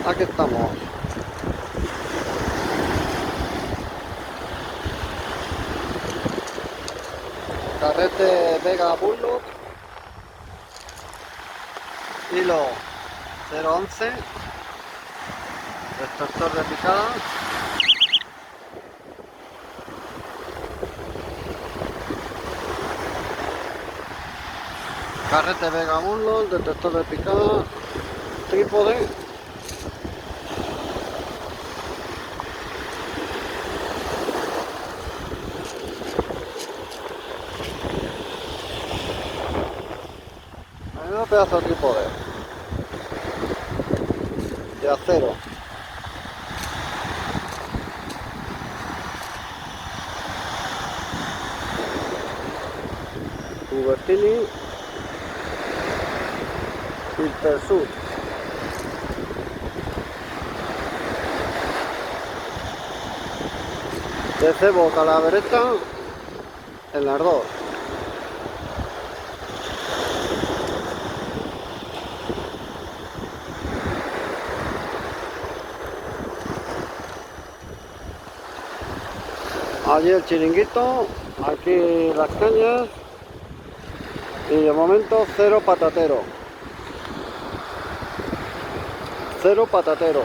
Aquí estamos. Carrete Vega Bullock. Hilo 011. Extractor de picada. Carrete Vega Bullock, detector de picada, trípode. Un pedazo de trípode de acero. Ubertini Intersud. De cebo calavereta en las dos. Allí el chiringuito, aquí las cañas y de momento cero patatero. Cero patatero.